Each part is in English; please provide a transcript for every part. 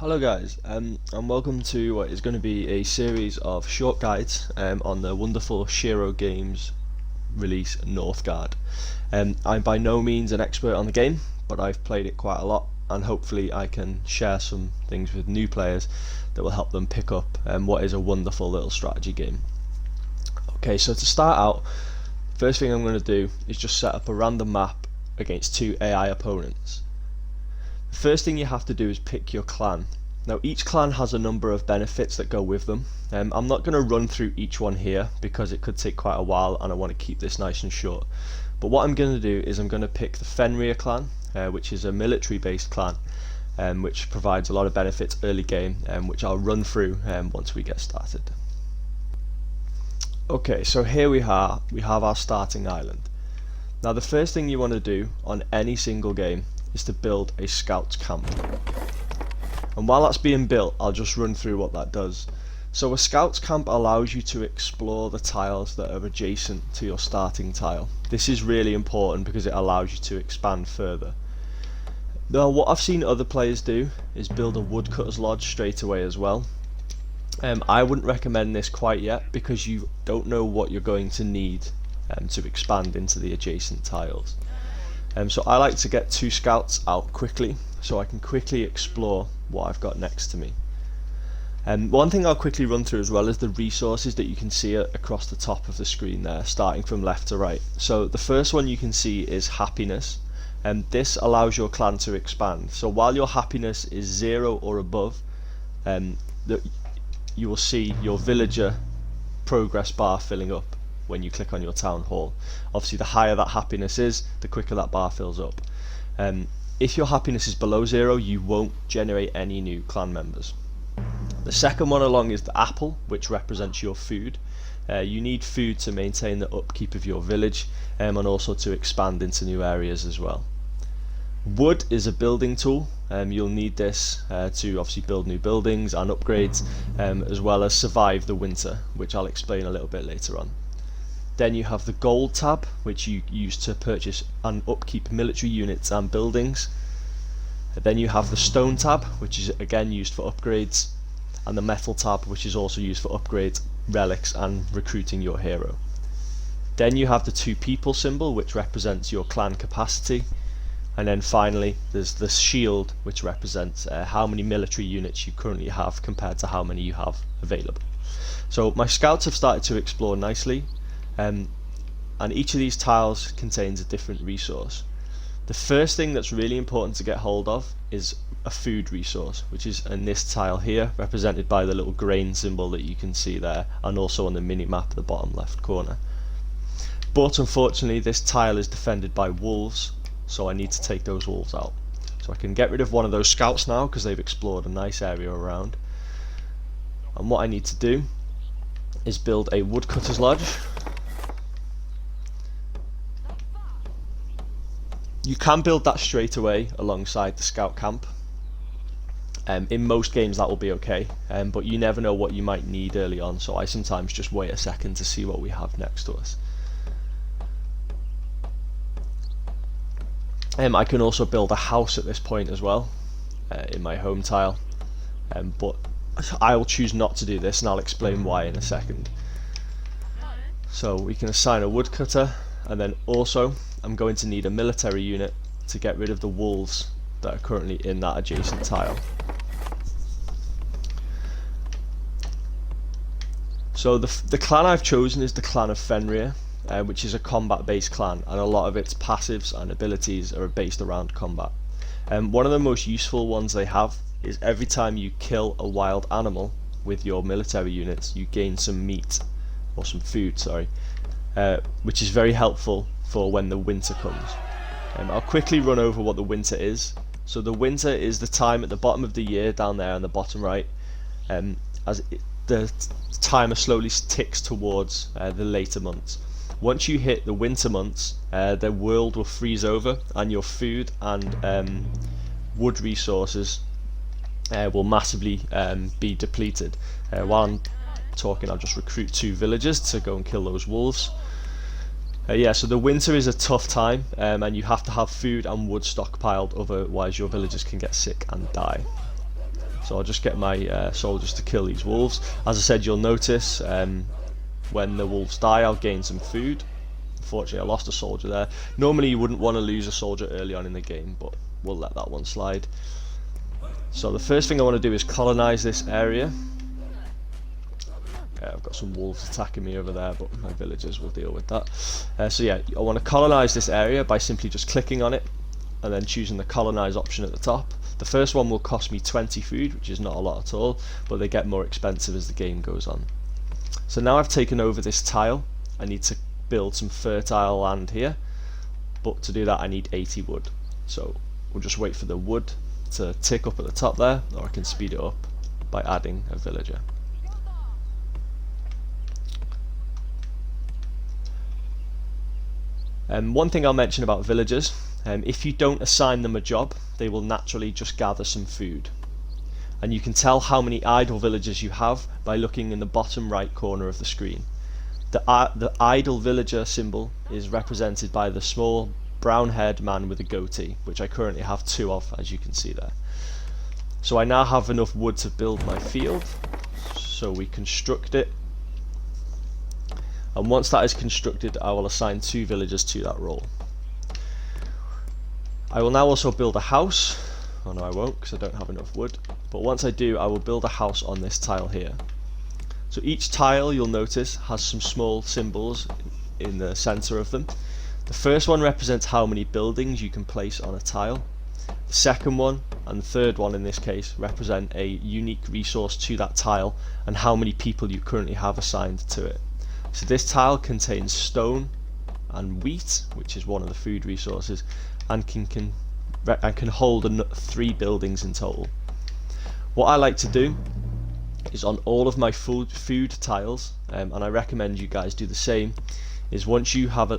Hello guys, and welcome to what is going to be a series of short guides on the wonderful Shiro Games release Northgard. I'm by no means an expert on the game, but I've played it quite a lot, and hopefully I can share some things with new players that will help them pick up what is a wonderful little strategy game. Okay, so to start out, first thing I'm going to do is just set up a random map against two AI opponents. The first thing you have to do is pick your clan. Now each clan has a number of benefits that go with them. I'm not going to run through each one here because it could take quite a while and I want to keep this nice and short. But what I'm going to do is I'm going to pick the Fenrir clan, which is a military based clan, which provides a lot of benefits early game, which I'll run through once we get started. Okay, so here we have our starting island. Now the first thing you want to do on any single game is to build a scout camp. And while that's being built, I'll just run through what that does. So a scout camp allows you to explore the tiles that are adjacent to your starting tile. This is really important because it allows you to expand further. Now what I've seen other players do is build a woodcutter's lodge straight away as well. I wouldn't recommend this quite yet because you don't know what you're going to need to expand into the adjacent tiles. So I like to get two scouts out quickly so I can quickly explore what I've got next to me. One thing I'll quickly run through as well is the resources that you can see across the top of the screen there, starting from left to right. So the first one you can see is happiness, and this allows your clan to expand. So while your happiness is 0 or above, you will see your villager progress bar filling up when you click on your town hall. Obviously the higher that happiness is, the quicker that bar fills up. If your happiness is below 0, you won't generate any new clan members. The second one along is the apple, which represents your food. You need food to maintain the upkeep of your village and also to expand into new areas as well. Wood is a building tool. You'll need this to obviously build new buildings and upgrades, as well as survive the winter, which I'll explain a little bit later on. Then you have the gold tab, which you use to purchase and upkeep military units and buildings. Then you have the stone tab, which is again used for upgrades, and the metal tab, which is also used for upgrades, relics and recruiting your hero. Then you have the two people symbol, which represents your clan capacity, and then finally there's the shield, which represents how many military units you currently have compared to how many you have available. So my scouts have started to explore nicely. And each of these tiles contains a different resource. The first thing that's really important to get hold of is a food resource, which is in this tile here, represented by the little grain symbol that you can see there, and also on the mini map at the bottom left corner. But unfortunately this tile is defended by wolves, so I need to take those wolves out. So I can get rid of one of those scouts now because they've explored a nice area around. And what I need to do is build a woodcutter's lodge. You can build that straight away alongside the scout camp. In most games that will be okay, but you never know what you might need early on, so I sometimes just wait a second to see what we have next to us. I can also build a house at this point as well, in my home tile, but I will choose not to do this and I'll explain why in a second. So we can assign a woodcutter, and then also I'm going to need a military unit to get rid of the wolves that are currently in that adjacent tile. So the clan I've chosen is the clan of Fenrir, which is a combat based clan, and a lot of its passives and abilities are based around combat. One of the most useful ones they have is every time you kill a wild animal with your military units, you gain some meat, or some food, sorry, which is very helpful for when the winter comes. I'll quickly run over what the winter is. So the winter is the time at the bottom of the year down there on the bottom right, the timer slowly ticks towards the later months. Once you hit the winter months, the world will freeze over and your food and wood resources will massively be depleted. While I'm talking, I'll just recruit 2 villagers to go and kill those wolves. Yeah, so the winter is a tough time, and you have to have food and wood stockpiled, otherwise your villagers can get sick and die. So I'll just get my soldiers to kill these wolves. As I said, you'll notice when the wolves die, I'll gain some food. Unfortunately, I lost a soldier there. Normally you wouldn't want to lose a soldier early on in the game, but we'll let that one slide. So the first thing I want to do is colonize this area. I've got some wolves attacking me over there, but my villagers will deal with that. So yeah, I want to colonize this area by simply just clicking on it and then choosing the colonize option at the top. The first one will cost me 20 food, which is not a lot at all, but they get more expensive as the game goes on. So now I've taken over this tile, I need to build some fertile land here, but to do that I need 80 wood. So we'll just wait for the wood to tick up at the top there, or I can speed it up by adding a villager. One thing I'll mention about villagers, if you don't assign them a job, they will naturally just gather some food. And you can tell how many idle villagers you have by looking in the bottom right corner of the screen. The idle villager symbol is represented by the small brown-haired man with a goatee, which I currently have 2 of, as you can see there. So I now have enough wood to build my field, so we construct it. And once that is constructed, I will assign 2 villagers to that role. I will now also build a house. Oh no, I won't, because I don't have enough wood. But once I do, I will build a house on this tile here. So each tile, you'll notice, has some small symbols in the center of them. The first one represents how many buildings you can place on a tile. The second one, and the third one in this case, represent a unique resource to that tile and how many people you currently have assigned to it. So this tile contains stone and wheat, which is one of the food resources, and can hold 3 buildings in total. What I like to do is on all of my food tiles, and I recommend you guys do the same, is once you have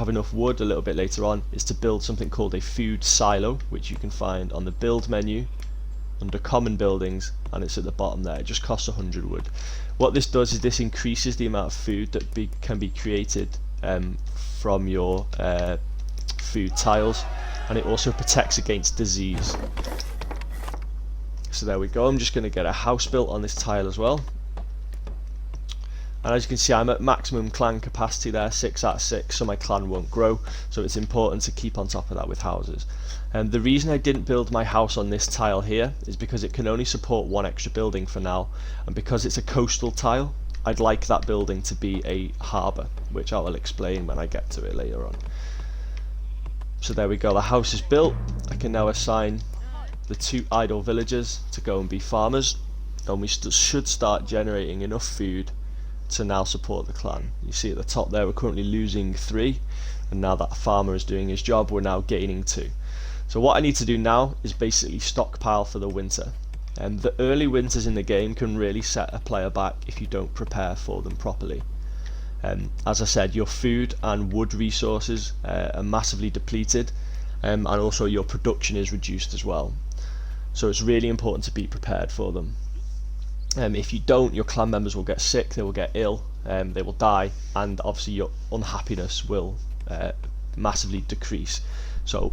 enough wood a little bit later on, is to build something called a food silo, which you can find on the build menu under common buildings, and it's at the bottom there. It just costs 100 wood. What this does is this increases the amount of food that can be created from your food tiles, and it also protects against disease. So there we go. I'm just going to get a house built on this tile as well. And as you can see, I'm at maximum clan capacity there, 6 out of 6, so my clan won't grow, so it's important to keep on top of that with houses. And the reason I didn't build my house on this tile here is because it can only support 1 extra building for now, and because it's a coastal tile, I'd like that building to be a harbour, which I will explain when I get to it later on. So there we go, the house is built. I can now assign the 2 idle villagers to go and be farmers, and we should start generating enough food to now support the clan. You see at the top there, we're currently losing 3, and now that farmer is doing his job, we're now gaining 2. So what I need to do now is basically stockpile for the winter. And the early winters in the game can really set a player back if you don't prepare for them properly. As I said, your food and wood resources are massively depleted, and also your production is reduced as well. So it's really important to be prepared for them. If you don't, your clan members will get sick, they will get ill, they will die, and obviously your unhappiness will massively decrease. So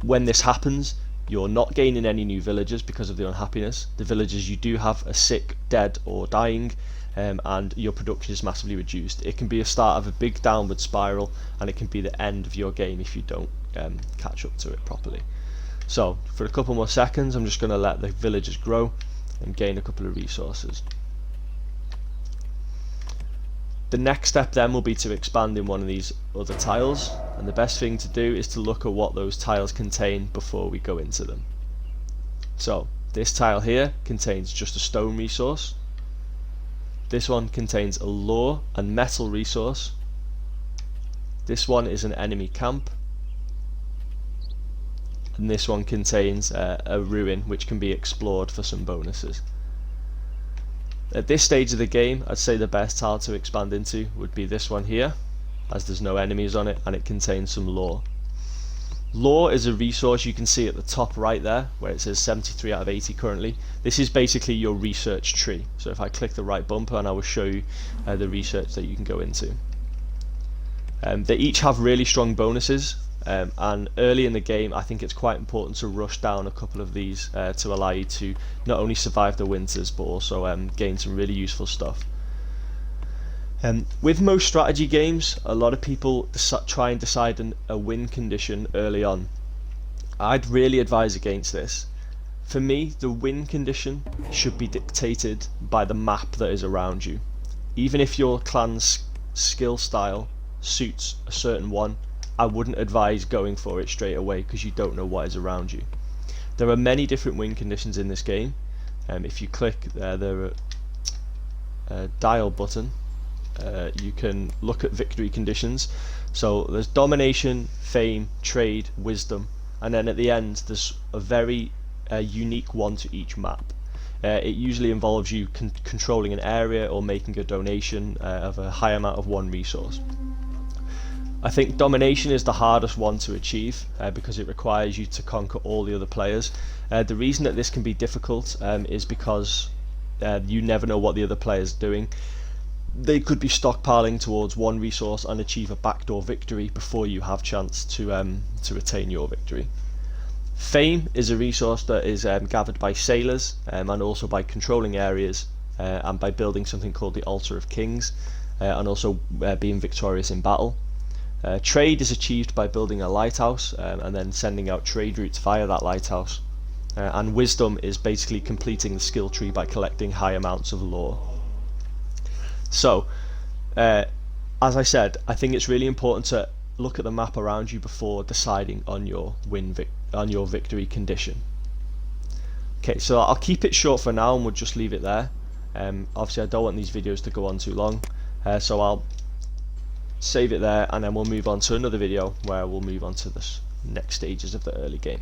when this happens, you're not gaining any new villagers because of the unhappiness. The villagers you do have are sick, dead, or dying, and your production is massively reduced. It can be a start of a big downward spiral, and it can be the end of your game if you don't catch up to it properly. So for a couple more seconds, I'm just going to let the villagers grow and gain a couple of resources. The next step then will be to expand in one of these other tiles, and the best thing to do is to look at what those tiles contain before we go into them. So this tile here contains just a stone resource, this one contains a lore and metal resource, this one is an enemy camp, and this one contains a ruin which can be explored for some bonuses. At this stage of the game, I'd say the best tile to expand into would be this one here, as there's no enemies on it and it contains some lore. Lore is a resource you can see at the top right there, where it says 73 out of 80 currently. This is basically your research tree. So if I click the right bumper, and I will show you the research that you can go into. They each have really strong bonuses, and early in the game I think it's quite important to rush down a couple of these to allow you to not only survive the winters but also gain some really useful stuff. With most strategy games, a lot of people try and decide a win condition early on. I'd really advise against this. For me, the win condition should be dictated by the map that is around you. Even if your clan's skill style suits a certain one, I wouldn't advise going for it straight away because you don't know what is around you. There are many different win conditions in this game. If you click the dial button, you can look at victory conditions. So there's domination, fame, trade, wisdom, and then at the end there's a very unique one to each map. It usually involves you controlling an area or making a donation of a high amount of one resource. I think domination is the hardest one to achieve because it requires you to conquer all the other players. The reason that this can be difficult is because you never know what the other player's doing. They could be stockpiling towards one resource and achieve a backdoor victory before you have chance to attain your victory. Fame is a resource that is gathered by sailors and also by controlling areas and by building something called the Altar of Kings and also being victorious in battle. Trade is achieved by building a lighthouse and then sending out trade routes via that lighthouse. And wisdom is basically completing the skill tree by collecting high amounts of lore. So, as I said, I think it's really important to look at the map around you before deciding on your victory condition. Okay, so I'll keep it short for now and we'll just leave it there. Obviously I don't want these videos to go on too long, so I'll save it there and then we'll move on to another video where we'll move on to the next stages of the early game.